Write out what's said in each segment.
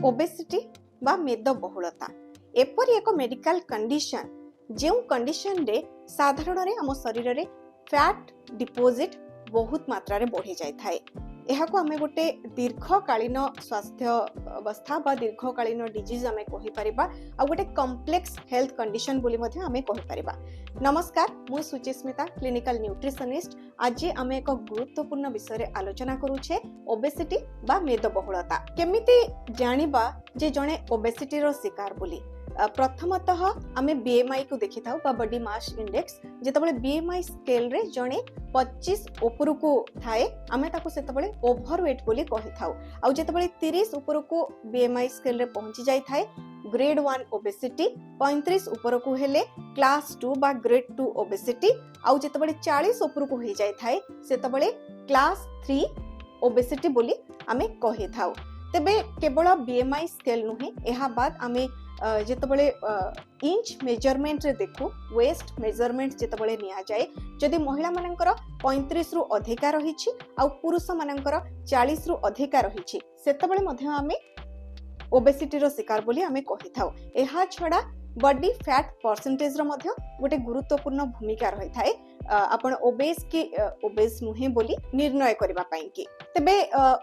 Obesity बा मेदबहुलता एपरी एक medical condition जो कंडीशन रे साधारण रे आम शरीर रे फैट डिपोजिट बहुत मात्रा रे बढ़ी जाय थाए। एहाको आमे गोटे दीर्घकालीन स्वास्थ्य अवस्था बा दीर्घकालीन डिजीज आमे कहि परिबा आ गोटे कॉम्प्लेक्स हेल्थ कंडीशन बोली मध्ये आमे कहि परिबा। नमस्कार, मु सुचिस्मिता क्लिनिकल न्यूट्रिशनिस्ट। आज आमे एक गुरुत्वपूर्ण विषय रे आलोचना करूछे ओबेसिटी बा मेदबहुलता। केमिति जानिबा जे जणे ओबेसिटी रो शिकार बोली। प्रथमतः आमे बीएमआई को देखि थाउ बा बॉडी मास इंडेक्स। जेतबेले बीएमआई स्केल रे जणे 25 ऊपर को थाए आमे ताको सेतबेले ओवरवेट बोली कहि थाउ। आ जेतबेले 30 ऊपर को बीएमआई स्केल रे पहुंची जाय थाए ग्रेड 1 ओबेसिटी, 35 ऊपर को हेले क्लास 2 बा ग्रेड 2 ओबेसिटी, आ जेतबेले 40 ऊपर को हो जाय थाए सेतबेले क्लास 3 ओबेसिटी बोली आमे कहि थाउ। तेबे केवल बीएमआई स्केल नुहे, एहा बाद आमे जेतबेले इंच मेजरमेंट रे देखु वेस्ट मेजरमेंट जेतबेले निया जाए जदि महिला मानकर 35 रु अधिका रहिछि आ पुरुष मानकर 40 रु अधिका रहिछि सेतबेले मध्ये आमे ओबेसिटी रो शिकार बोली आमे कहि थाउ। एहा छडा बॉडी फैट परसेंटेज रो मध्ये गोटे गुरुत्वपूर्ण भूमिका रहि थाए आपण ओबेस की ओबेस नुहे बोली निर्णय करबा पई की। तबे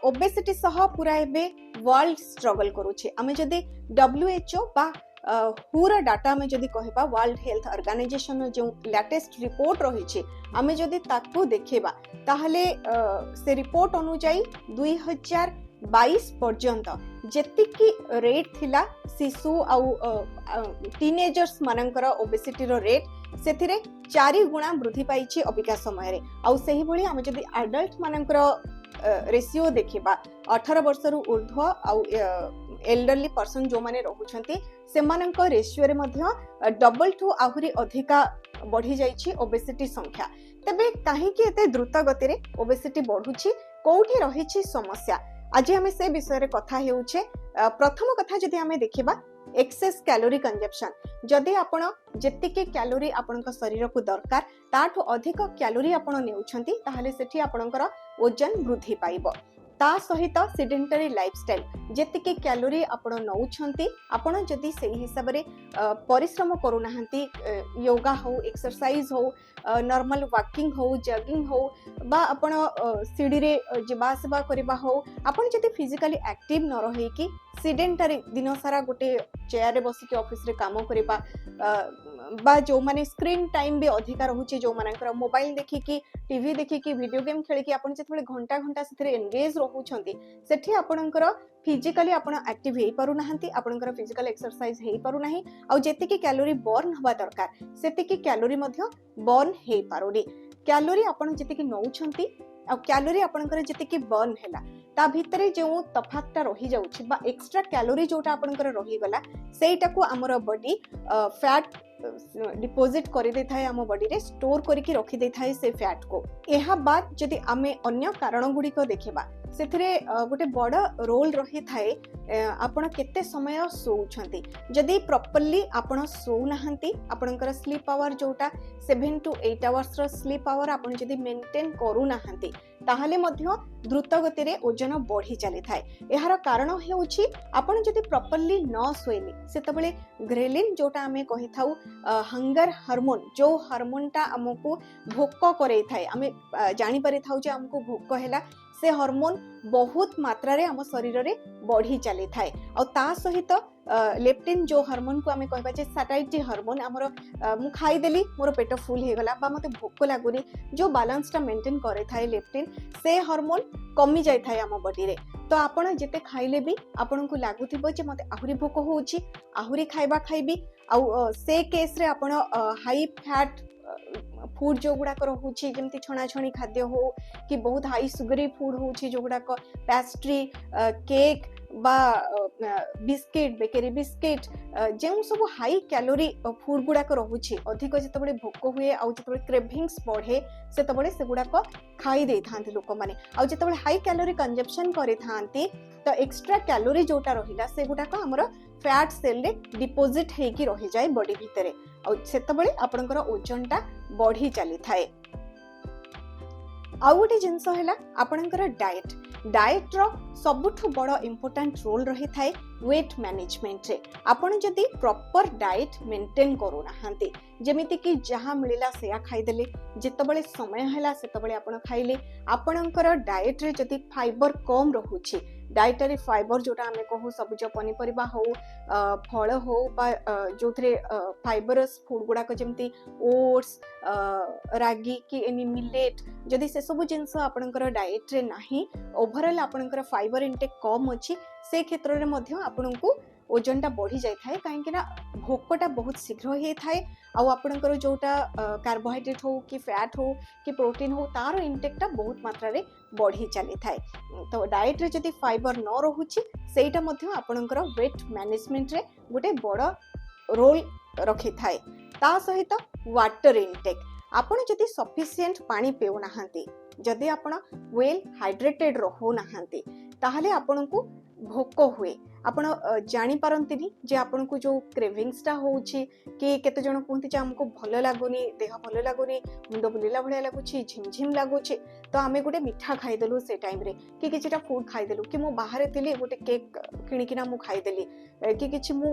ओबेसिटी सह पूरा एबे वर्ल्ड स्ट्रगल करूछे। आमे जदी WHO बा पूरा डाटा में जदी कहबा वर्ल्ड हेल्थ ऑर्गेनाइजेशन जो लेटेस्ट रिपोर्ट रहिछे आमे जदी ताकू देखेबा ताहले से रिपोर्ट अनुसार 2022 पर्यंत जेतिकी रेट थिला शिशु आउ टीनेजर्स मानकर ओबेसिटी रो रेट सेथिरे 4 गुणा वृद्धि पाइछि अबिका समय रे। आउ सही भली आमे जदी एडल्ट मानकर रेशियो देखिबा 18 वर्ष रु ऊर्ध्व आउ एल्डरली पर्सन जो माने रहुछंती सेमानक रेशियो रे मध्ये डबल टू आहुरी अधिका बढ़ी जाइछि ओबेसिटी संख्या। तबे काहे कि एते द्रुत गति रे ओबेसिटी बढ़ुछि, कोठी रहिछि समस्या, आज हमें से विषय रे कथा हेउछे। प्रथम कथा जदि हमें देखिबा एक्सेस कैलोरी कंजप्शन। जदि आपण जेतिके कैलोरी आपनका शरीर को दरकार ताठो अधिक कैलोरी आपण नेउछंती ताहले सेठी आपनकर ओजन वृद्धि पाइबो। ता सहित सेडेंटरी लाइफस्टाइल जेतिके कैलोरी आपण नउछंती आपण जदि सेही हिसाब रे परिश्रम करू नाहंती, योगा हो, एक्सरसाइज हो, नॉर्मल वॉकिंग हो, जॉगिंग हो बा आपण सीढ़ी रे जिबा सेबा करबा हो, आपण जदि फिजिकली एक्टिव न रहे कि सेडेंटरी दिन सारा गोटे चेयर रे बसी के ऑफिस रे काम करबा बा जो माने स्क्रीन टाइम भी अधिका रहुचे, जो मानकर मोबाइल देखि कि टीवी देखि कि वीडियो गेम खेली कि आपण जेतबेले घंटा घंटा सेथरे एंगेज रहुछंती सेठी आपणकर फिजिकली आपण एक्टिव हेई पारु नाहंती, आपणकर फिजिकल एक्सरसाइज हेई पारु नाही, आ जेतिकी कैलोरी बर्न हबा दरकार सेतिकी कैलोरी मध्ये बर्न हेई पारुनी। कैलोरी आपण जेतिकी नउछंती आ कैलोरी आपणकर जेतिकी बर्न हैला ता भितरे जो तफातटा रही जाउछि बा एक्स्ट्रा कैलोरी जोटा आपणकर रही गला सेटा को हमर बॉडी फैट डिपोजिट करि दे थाए, हम बॉडी रे स्टोर करके रखी दे थाए से फैट को। एहा बाद जदि आमे अन्य कारण गुडी को देखिबा सेथिरे गोटे बड़ रोल रही थाए आपण केते समय सोउछंती। जदि प्रॉपर्ली आपण सोउ नाहंती आपणकर स्लीप आवर जोटा 7 to 8 आवर्स रो स्लीप आवर आपण जदि मेंटेन करू नाहंती ताहले मध्य द्रुत गति रे ओजन बढ़ी चली थाए। एहार कारण हेउछि आपण जदि प्रॉपर्ली न सोइली सेतबेले ग्रेलिन जोटा आमे कहि थाउ हंगर हार्मोन, जो हार्मोनटा हमकु भोक करे थाए, आमे जानि पारि थाउ जे हमकु भोक हैला से हार्मोन बहुत मात्रा रे हम शरीर रे बढ़ी चली थाए। और ता सहित लेप्टिन जो हार्मोन को आमे कहबा जे सैटाइटी हार्मोन हमरो मु खाई देली मोर पेट फुल हे गला बा मते भोक लागुनी, जो बैलेंस टा मेंटेन करे थाए लेप्टिन से हार्मोन कमी जाय थाए हम बॉडी रे। तो आपण जेते खाइले भी आपन को लागुथिबो जे मते आहुरी भोक होउची, आहुरी खाइबा खाइबी, आ से केस रे आपण हाई फैट फूड जो गुड़ाक रोचे जमती छणा छणी खाद्य हो कि बहुत हाई सुगरी फूड होची जो गुड़ाक पेस्ट्री, केक बा बिस्किट, बेकरी बिस्किट जो सब हाई कैलोरी फूड गुड़ाक रोचे अधिक जिते भोक हुए आ जिते क्रेविंग्स बढ़े से गुड़ाक खाई दे था लोक मैंने आ जिते हाई कैलोरी कंजप्शन करे थांती तो एक्स्ट्रा कैलोरी जोटा रहिला से गुड़ाक हमर फैट सेल रे डिपोजिट हेकी रहि जाय बॉडी भितरे आ सेतबेले आपनकर ओजनटा बढ़ी चली थाए। आउ गोटे जिनस है आपणकर डाएट डाएट रो सबुठु बड़ इंपोर्टेंट रोल रही थाए वेट मैनेजमेंट रे। आपण जदि प्रॉपर डाएट मेंटेन करू नाहांती जेमिति कि जहाँ मिलला सेया खाइदेले जेतबळे समय हैला सेतबळे आपण खाइले आपणकर डाएट रे जदि फाइबर कम रहुछि डाइटरी फाइबर जोटा आमे कहू सबुज पनीपरिबा हो फल हो बा जो फाइबरस फूड गुड़ाक जमती ओट्स रागी कि एनी मिलेट जदि से सब जिनस आपणकर डाएट रे नाही ओवरऑल आपणकर फाइबर इनटेक कम अछि से क्षेत्र रे मध्य आपणको ओजनटा बढ़ी जाय थाए काहेकि ना भोकटा बहुत शीघ्र हे थाए आउ आपणकर जोटा कार्बोहाइड्रेट हो कि फैट हो कि प्रोटीन हो तार इनटेकटा बहुत मात्रा रे बढ़ी चली थाए। तो डाएट रे जदि फाइबर न रहुछि सेटा मध्य आपणकर वेट मैनेजमेंट रे गोटे बड़ रोल रखि थाए। ता सहित वाटर इनटेक आपण जदि सफिशिएंट पानी पिउ नाहांती जदि आपण वेल हाइड्रेटेड रहू नाहांती ताहले आपणको भोक हुए आपण जानी पारंतिनी जे आपणको जो क्रेविंग्स ता होउछि कि केते जण कहंती जे हमको भलो लागुनी देह भलो लागुनी मुंड बुलिला भलिया लागुछि झिमझिम लागुछि तो आमे गोटे मिठा खाइ देलु से टाइम रे कि किछटा फूड खाइ देलु कि मो बाहर थिली गोटे केक किनि किना मु खाइ देली कि किछि मु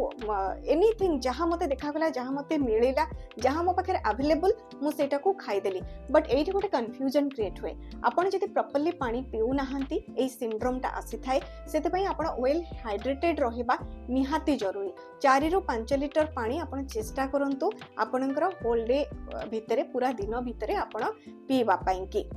एनीथिंग जहां मते देखा गला जहां मते मिलिला जहां मो पाखे अवेलेबल मु सेटा को खाइ देली बट एठी गोटे कंफ्यूजन क्रिएट हुए आपण जदि प्रॉपर्ली पानी पिउ नाहांती ए सिंड्रोम ता आसी थाए सेते पई आपण वेल हाइड्रेटेड रहिबा निहाती जरूरी 4 रु 5 लिटर पानी आपण चेष्टा करंतु आपणकर होल डे भितरे पूरा दिन भितरे आपण पीबा पई की।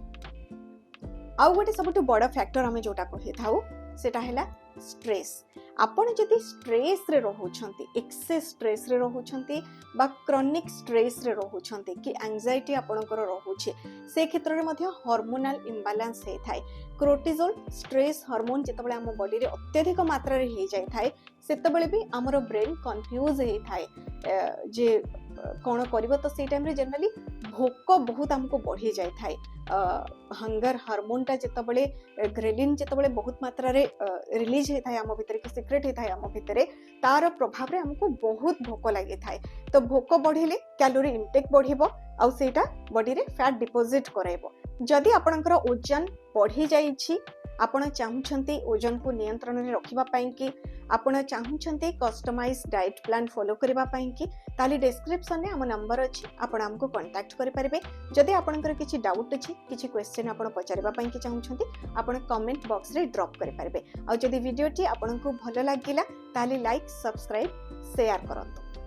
आउ गोटे सबुठ बड़ फैक्टर हमें जोटा कहि थाउ सेटा हैला स्ट्रेस। आपण जदि स्ट्रेस रे रहुछंती एक्सेस स्ट्रेस रे रहुछंती बा क्रॉनिक स्ट्रेस रे रहुछंती कि एंजाइटी आपणकर रहुछि से क्षेत्र रे मध्ये हार्मोनल इंबैलेंस हे थाए कोर्टिसोल स्ट्रेस हार्मोन जेतबळे हम बॉडी रे अत्यधिक मात्रा रे हे जाय थाए सेतबळे भी हमरो ब्रेन कंफ्यूज हे थाए जे कोन करबो तो से टाइम रे जनरली भोक बहुत हमको बढ़ी जाय थाए हंगर हार्मोन ता जेतबळे ग्रेलिन जेतबळे बहुत मात्रा रे रिलीज हे थाए हम भितर के सीक्रेट हे थाए हम भितरे तार प्रभाव रे हमको बहुत भोक लागि थाए तो भोक बढ़िले कैलोरी इनटेक बढ़िबो आ सेटा बॉडी रे फैट डिपोजिट कराइबो। जदि आपणकर ओजन बढ़ी जाइछि आपण चाहुछंती ओजन को नियंत्रण रे रखिबा पई कि आपण चाहुछंती कस्टमाइज डाइट प्लान फॉलो करबा पई कि ताली डिस्क्रिप्शन ने हम नंबर अछि आपण हमको कांटेक्ट करि परिबे। जदि आपणकर किछि डाउट अछि किछि क्वेश्चन आपण पचारबा पई कि चाहुछंती आपण कमेंट बॉक्स रे ड्रॉप करि परिबे। आ जदि वीडियो टी आपनको भलो लागिला ताली लाइक सब्सक्राइब शेयर करंतु।